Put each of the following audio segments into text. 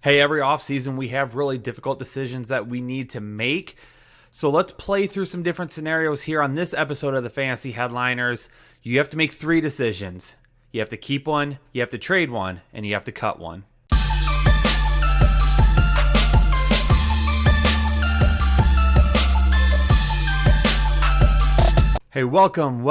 Hey, every offseason we have really difficult decisions that we need to make. So let's play through some different scenarios here on this episode of the Fantasy Headliners. You have to make three decisions. You have to keep one, you have to trade one, and you have to cut one. Hey, welcome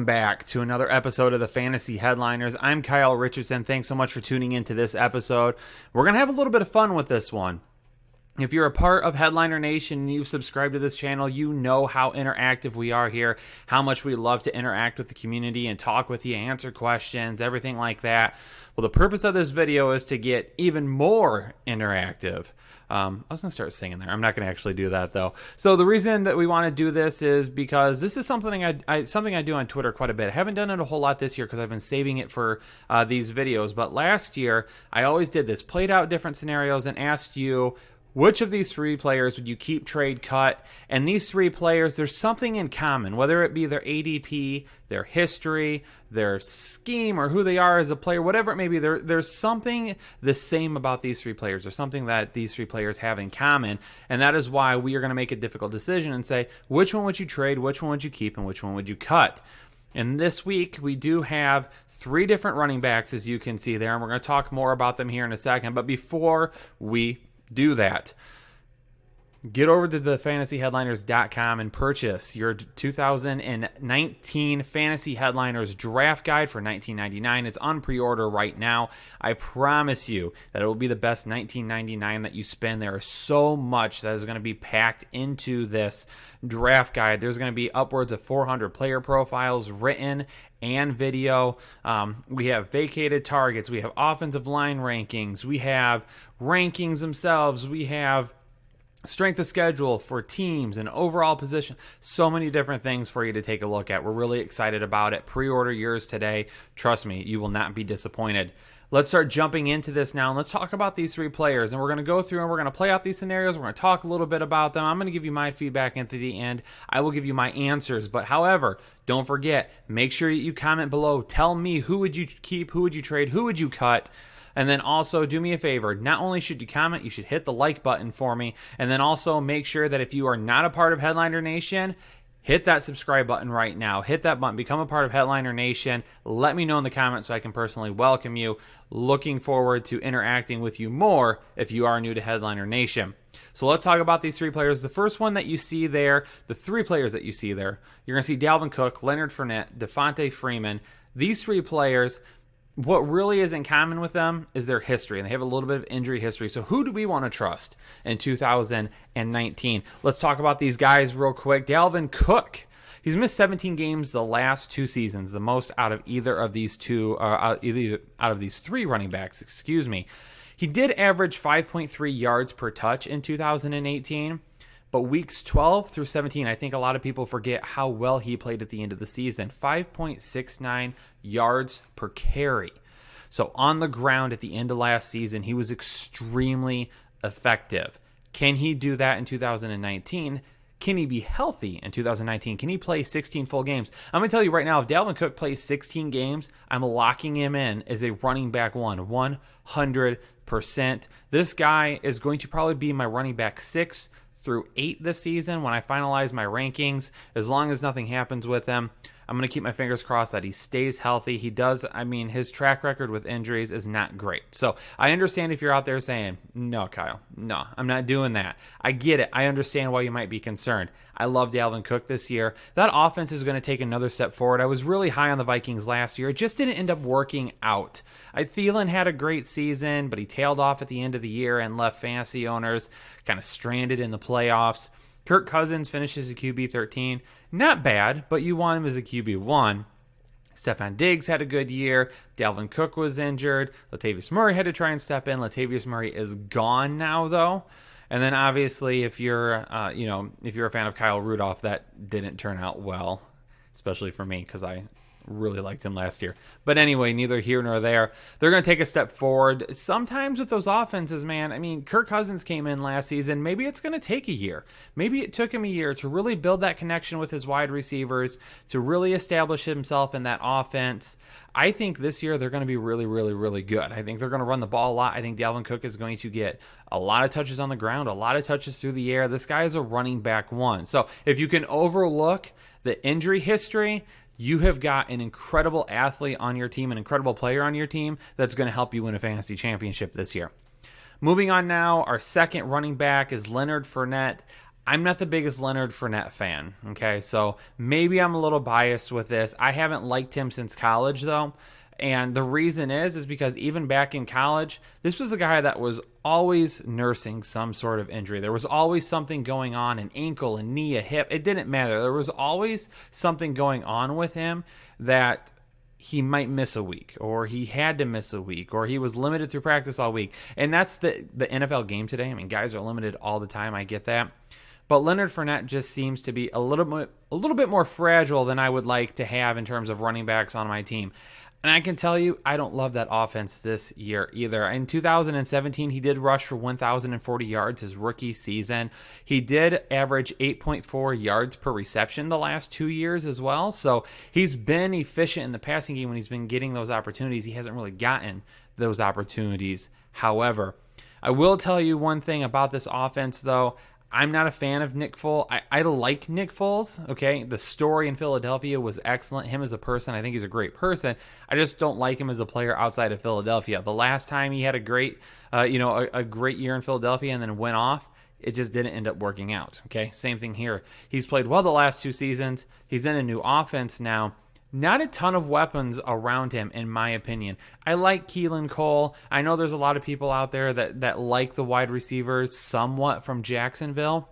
back to another episode of the Fantasy Headliners. I'm Kyle Richardson. Thanks so much for tuning into this episode. We're going to have a little bit of fun with this one. If you're a part of Headliner Nation and you've subscribed to this channel, you know how interactive we are here, how much we love to interact with the community and talk with you, answer questions, everything like that. Well, the purpose of this video is to get even more interactive. I was going to start singing there. I'm not going to actually do that, though. So the reason that we want to do this is because this is something I do on Twitter quite a bit. I haven't done it a whole lot this year because I've been saving it for these videos. But last year, I always did this, played out different scenarios and asked you, which of these three players would you keep, trade, cut? And these three players, there's something in common, whether it be their ADP, their history, their scheme, or who they are as a player, whatever it may be, there's something the same about these three players. There's something that these three players have in common, and that is why we are going to make a difficult decision and say, which one would you trade, which one would you keep, and which one would you cut? And this week, we do have three different running backs, as you can see there, and we're going to talk more about them here in a second. But before we do that, get over to thefantasyheadliners.com and purchase your 2019 Fantasy Headliners Draft Guide for $19.99. It's on pre-order right now. I promise you that it will be the best $19.99 that you spend. There is so much that is going to be packed into this draft guide. There's going to be upwards of 400 player profiles written and video. We have vacated targets. We have offensive line rankings. We have rankings themselves. We have strength of schedule for teams and overall position. So many different things for you to take a look at. We're really excited about it. Pre-order yours today. Trust me, you will not be disappointed. Let's start jumping into this now, and let's talk about these three players. And we're going to go through and we're going to play out these scenarios. We're going to talk a little bit about them. I'm going to give you my feedback into the end. I will give you my answers. But however, don't forget, make sure you comment below. Tell me, who would you keep, who would you trade, who would you cut? And then also do me a favor. Not only should you comment, you should hit the like button for me. And then also make sure that if you are not a part of Headliner Nation, hit that subscribe button right now. Hit that button. Become a part of Headliner Nation. Let me know in the comments so I can personally welcome you. Looking forward to interacting with you more if you are new to Headliner Nation. So let's talk about these three players. The first one that you see there, the three players that you see there, you're going to see Dalvin Cook, Leonard Fournette, Devonta Freeman. These three players, what really is in common with them is their history, and they have a little bit of injury history. So who do we want to trust in 2019? Let's talk about these guys real quick. Dalvin Cook, he's missed 17 games the last two seasons, the most out of either of these three running backs, excuse me. He did average 5.3 yards per touch in 2018. But weeks 12 through 17, I think a lot of people forget how well he played at the end of the season. 5.69 yards per carry. So on the ground at the end of last season, he was extremely effective. Can he do that in 2019? Can he be healthy in 2019? Can he play 16 full games? I'm going to tell you right now, if Dalvin Cook plays 16 games, I'm locking him in as a running back 100%. This guy is going to probably be my running back 6 through 8 this season when I finalize my rankings. As long as nothing happens with him, I'm going to keep my fingers crossed that he stays healthy. He does, his track record with injuries is not great. So I understand if you're out there saying, no, Kyle, no, I'm not doing that. I get it. I understand why you might be concerned. I love Dalvin Cook this year. That offense is going to take another step forward. I was really high on the Vikings last year. It just didn't end up working out. Thielen had a great season, but he tailed off at the end of the year and left fantasy owners kind of stranded in the playoffs. Kirk Cousins finishes a QB 13. Not bad, but you want him as a QB 1. Stefon Diggs had a good year. Dalvin Cook was injured. Latavius Murray had to try and step in. Latavius Murray is gone now, though. And then obviously, if you're a fan of Kyle Rudolph, that didn't turn out well, especially for me because I really liked him last year. But anyway, neither here nor there. They're going to take a step forward. Sometimes with those offenses, man, I mean, Kirk Cousins came in last season. Maybe it's going to take a year. Maybe it took him a year to really build that connection with his wide receivers, to really establish himself in that offense. I think this year they're going to be really, really, really good. I think they're going to run the ball a lot. I think Dalvin Cook is going to get a lot of touches on the ground, a lot of touches through the air. This guy is a running back one. So if you can overlook the injury history, you have got an incredible athlete on your team, an incredible player on your team that's going to help you win a fantasy championship this year. Moving on now, our second running back is Leonard Fournette. I'm not the biggest Leonard Fournette fan, okay? So maybe I'm a little biased with this. I haven't liked him since college, though. And the reason is because even back in college, this was a guy that was always nursing some sort of injury. There was always something going on, an ankle, a knee, a hip. It didn't matter. There was always something going on with him that he might miss a week, or he had to miss a week, or he was limited through practice all week. And that's the NFL game today. I mean, guys are limited all the time. I get that. But Leonard Fournette just seems to be a little bit more fragile than I would like to have in terms of running backs on my team. And I can tell you, I don't love that offense this year either. In 2017, he did rush for 1,040 yards his rookie season. He did average 8.4 yards per reception the last 2 years as well. So he's been efficient in the passing game when he's been getting those opportunities. He hasn't really gotten those opportunities. However, I will tell you one thing about this offense, though. I'm not a fan of Nick Foles. I like Nick Foles, okay? The story in Philadelphia was excellent. Him as a person, I think he's a great person. I just don't like him as a player outside of Philadelphia. The last time he had a great, a great year in Philadelphia and then went off, it just didn't end up working out, okay? Same thing here. He's played well the last 2 seasons. He's in a new offense now. Not a ton of weapons around him, in my opinion. I like Keelan Cole. I know there's a lot of people out there that like the wide receivers somewhat from Jacksonville.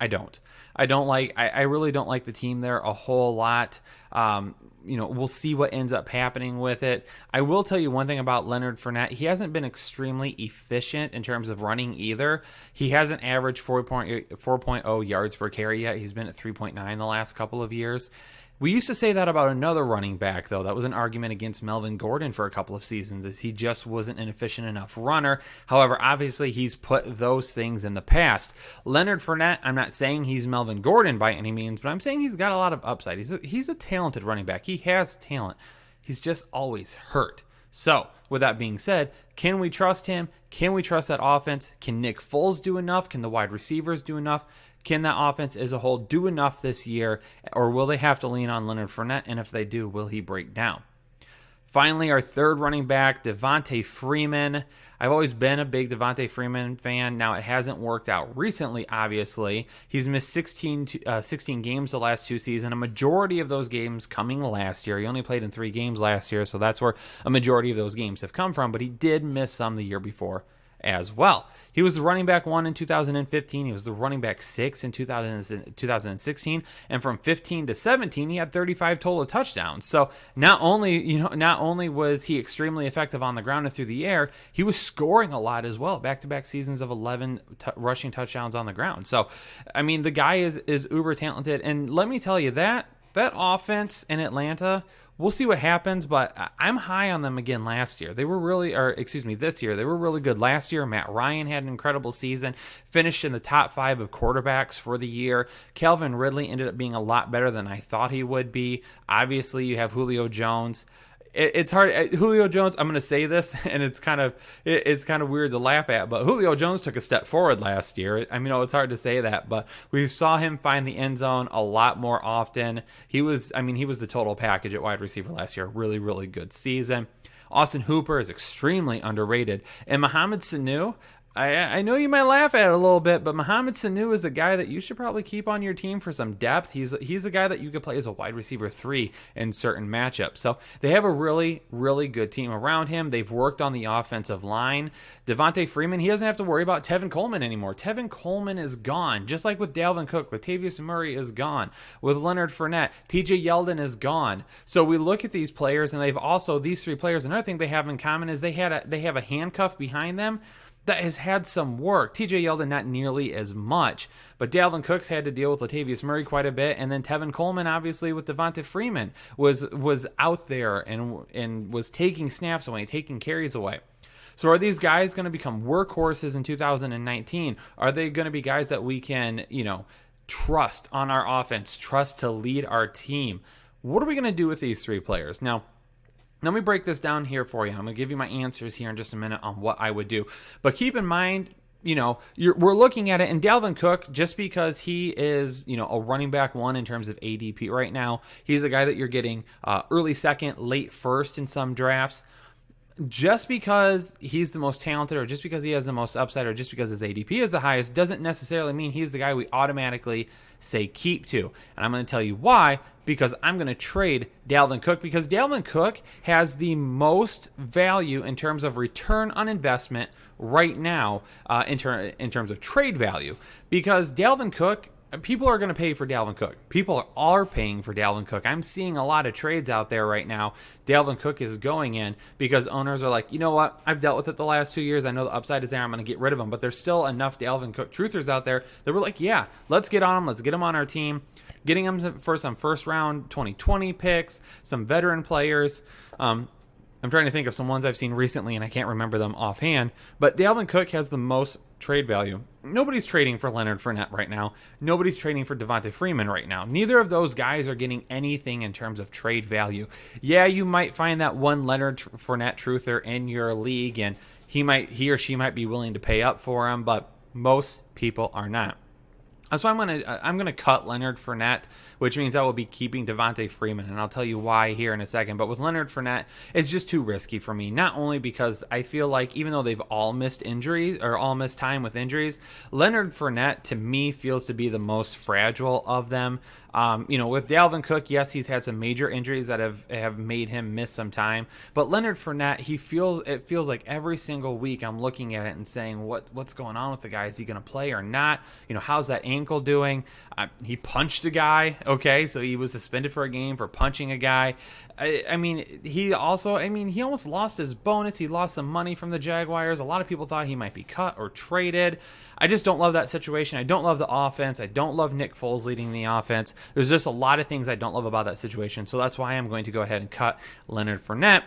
I don't. I really don't like the team there a whole lot. We'll see what ends up happening with it. I will tell you one thing about Leonard Fournette. He hasn't been extremely efficient in terms of running either. He hasn't averaged 4.0 yards per carry yet. He's been at 3.9 the last couple of years. We used to say that about another running back, though. That was an argument against Melvin Gordon for a couple of seasons, as he just wasn't an efficient enough runner. However, obviously, he's put those things in the past. Leonard Fournette, I'm not saying he's Melvin Gordon by any means, but I'm saying he's got a lot of upside. He's a talented running back. He has talent. He's just always hurt. So, with that being said, can we trust him? Can we trust that offense? Can Nick Foles do enough? Can the wide receivers do enough? Can that offense as a whole do enough this year, or will they have to lean on Leonard Fournette? And if they do, will he break down? Finally, our third running back, Devonta Freeman. I've always been a big Devonta Freeman fan. Now, it hasn't worked out recently, obviously. He's missed 16 games the last 2 seasons, a majority of those games coming last year. He only played in 3 games last year, so that's where a majority of those games have come from, but he did miss some the year before as well. He was the running back 1 in 2015. He was the running back 6 in 2016. And from 15 to 17, he had 35 total touchdowns. So not only was he extremely effective on the ground and through the air, he was scoring a lot as well. Back-to-back seasons of 11 rushing touchdowns on the ground. So, I mean, the guy is uber talented. And let me tell you, that offense in Atlanta, we'll see what happens, but I'm high on them again this year. They were really good last year. Matt Ryan had an incredible season, finished in the top 5 of quarterbacks for the year. Calvin Ridley ended up being a lot better than I thought he would be. Obviously, you have Julio Jones. It's hard. Julio Jones, I'm going to say this, and it's kind of weird to laugh at, but Julio Jones took a step forward last year. I mean, it's hard to say that, but we saw him find the end zone a lot more often. He was the total package at wide receiver last year. Really, really good season. Austin Hooper is extremely underrated. And Mohamed Sanu, I know you might laugh at it a little bit, but Mohamed Sanu is a guy that you should probably keep on your team for some depth. He's a guy that you could play as a wide receiver 3 in certain matchups. So they have a really, really good team around him. They've worked on the offensive line. Devonta Freeman, he doesn't have to worry about Tevin Coleman anymore. Tevin Coleman is gone. Just like with Dalvin Cook, Latavius Murray is gone. With Leonard Fournette, TJ Yeldon is gone. So we look at these players, and these 3 players, another thing they have in common is they have a handcuff behind them that has had some work. TJ Yeldon not nearly as much, but Dalvin Cook's had to deal with Latavius Murray quite a bit, and then Tevin Coleman, obviously, with Devonta Freeman, was out there and was taking snaps away, taking carries away. So are these guys going to become workhorses in 2019? Are they going to be guys that we can, trust on our offense, trust to lead our team? What are we going to do with these three players? Now, let me break this down here for you. I'm going to give you my answers here in just a minute on what I would do. But keep in mind, we're looking at it, and Dalvin Cook, just because he is, a running back one in terms of ADP right now, he's a guy that you're getting early second, late first in some drafts. Just because he's the most talented, or just because he has the most upside, or just because his ADP is the highest, doesn't necessarily mean he's the guy we automatically say keep to. And I'm going to tell you why, because I'm going to trade Dalvin Cook, because Dalvin Cook has the most value in terms of return on investment right now, in terms of trade value. Because Dalvin Cook, people are going to pay for Dalvin Cook. People are paying for Dalvin Cook. I'm seeing a lot of trades out there right now. Dalvin Cook is going in because owners are like, you know what? I've dealt with it the last 2 years. I know the upside is there. I'm going to get rid of him. But there's still enough Dalvin Cook truthers out there that were like, yeah, let's get on him. Let's get him on our team. Getting him for some first round 2020 picks, some veteran players. I'm trying to think of some ones I've seen recently, and I can't remember them offhand. But Dalvin Cook has the most trade value. Nobody's trading for Leonard Fournette right now. Nobody's trading for Devonta Freeman right now. Neither of those guys are getting anything in terms of trade value. Yeah, you might find that one Leonard Fournette truther in your league, and he or she might be willing to pay up for him, but most people are not. So I'm gonna cut Leonard Fournette, which means I will be keeping Devonta Freeman, and I'll tell you why here in a second. But with Leonard Fournette, it's just too risky for me. Not only because I feel like even though they've all missed injuries or all missed time with injuries, Leonard Fournette to me feels to be the most fragile of them. With Dalvin Cook, yes, he's had some major injuries that have made him miss some time. But Leonard Fournette, it feels like every single week I'm looking at it and saying, what's going on with the guy? Is he going to play or not? How's that ankle doing? He punched a guy. Okay, so he was suspended for a game for punching a guy. He almost lost his bonus. He lost some money from the Jaguars. A lot of people thought he might be cut or traded. I just don't love that situation. I don't love the offense. I don't love Nick Foles leading the offense. There's just a lot of things I don't love about that situation. So that's why I'm going to go ahead and cut Leonard Fournette.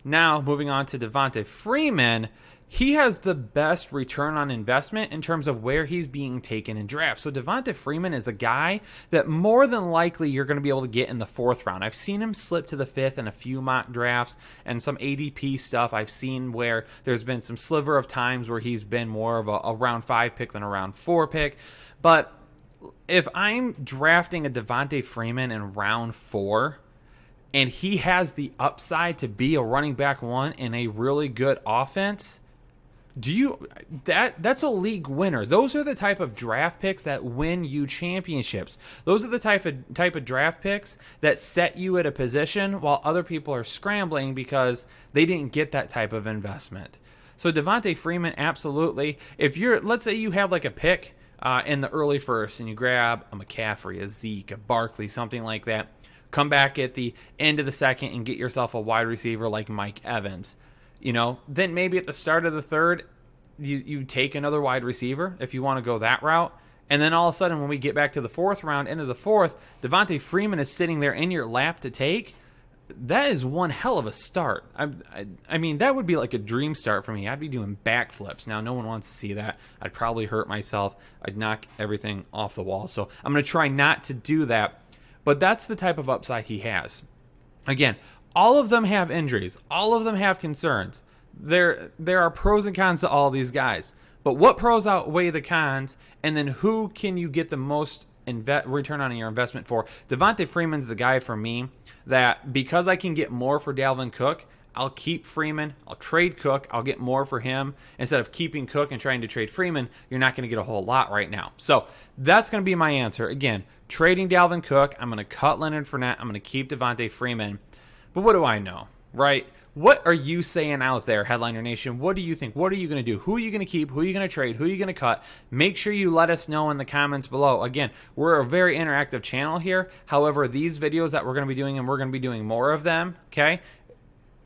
Now, moving on to Devonta Freeman. He has the best return on investment in terms of where he's being taken in drafts. So Devonta Freeman is a guy that more than likely you're going to be able to get in the fourth round. I've seen him slip to the fifth in a few mock drafts and some ADP stuff. I've seen where there's been some sliver of times where he's been more of a round 5 pick than a round 4 pick. But if I'm drafting a Devonta Freeman in round 4 and he has the upside to be a running back 1 in a really good offense, that's a league winner. Those are the type of draft picks that win you championships. Those are the type of draft picks that set you at a position while other people are scrambling because they didn't get that type of investment. So Devonta Freeman, absolutely. Let's say you have like a pick in the early first and you grab a McCaffrey, a Zeke, a Barkley, something like that. Come back at the end of the second and get yourself a wide receiver like Mike Evans. Then maybe at the start of the third, you take another wide receiver if you want to go that route. And then all of a sudden, when we get back to the fourth round, into the fourth, Devonta Freeman is sitting there in your lap to take. That is one hell of a start. That would be like a dream start for me. I'd be doing backflips. Now, no one wants to see that. I'd probably hurt myself. I'd knock everything off the wall. So I'm going to try not to do that. But that's the type of upside he has. Again, all of them have injuries. All of them have concerns. There are pros and cons to all these guys. But what pros outweigh the cons? And then who can you get the most return on your investment for? Devonta Freeman's the guy for me that because I can get more for Dalvin Cook, I'll keep Freeman. I'll trade Cook. I'll get more for him. Instead of keeping Cook and trying to trade Freeman, you're not going to get a whole lot right now. So that's going to be my answer. Again, trading Dalvin Cook. I'm going to cut Leonard Fournette. I'm going to keep Devonta Freeman. But what do I know, right? What are you saying out there, Headliner Nation? What do you think? What are you going to do? Who are you going to keep? Who are you going to trade? Who are you going to cut? Make sure you let us know in the comments below. Again, we're a very interactive channel here. However, these videos that we're going to be doing, and we're going to be doing more of them, okay?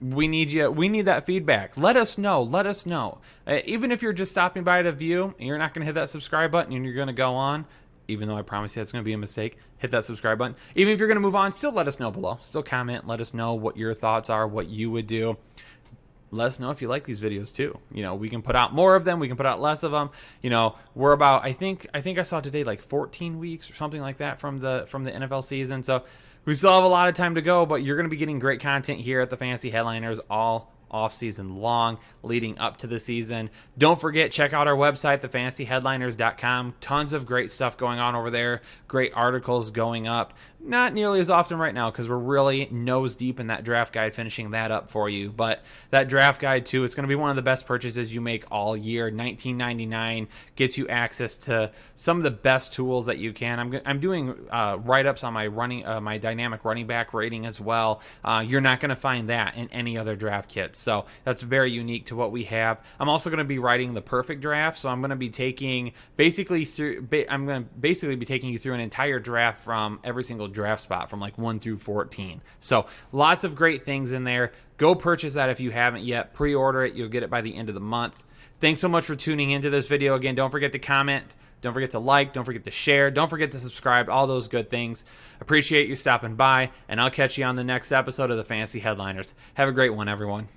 We need you. We need that feedback. Let us know. Let us know. Even if you're just stopping by to view, and you're not going to hit that subscribe button and you're going to go on, even though I promise you that's going to be a mistake, hit that subscribe button. Even if you're going to move on, still let us know below. Still comment. Let us know what your thoughts are, what you would do. Let us know if you like these videos too. We can put out more of them. We can put out less of them. We're about, I think I saw today like 14 weeks or something like that from the NFL season. So we still have a lot of time to go, but you're going to be getting great content here at the Fantasy Headliners all off season long leading up to the season. Don't forget, check out our website, thefantasyheadliners.com. Tons of great stuff going on over there. Great articles going up. Not nearly as often right now because we're really nose deep in that draft guide, finishing that up for you. But that draft guide too, it's going to be one of the best purchases you make all year. $19.99 gets you access to some of the best tools that you can. I'm doing write-ups on my dynamic running back rating as well. You're not going to find that in any other draft kit. So that's very unique to what we have. I'm also going to be writing the perfect draft. So I'm going to be taking basically be taking you through an entire draft from every single draft spot from like 1 through 14. So lots of great things in there. Go purchase that if you haven't yet. Pre-order it. You'll get it by the end of the month. Thanks so much for tuning into this video. Again, don't forget to comment. Don't forget to like. Don't forget to share. Don't forget to subscribe. All those good things. Appreciate you stopping by, and I'll catch you on the next episode of the Fantasy Headliners. Have a great one, everyone.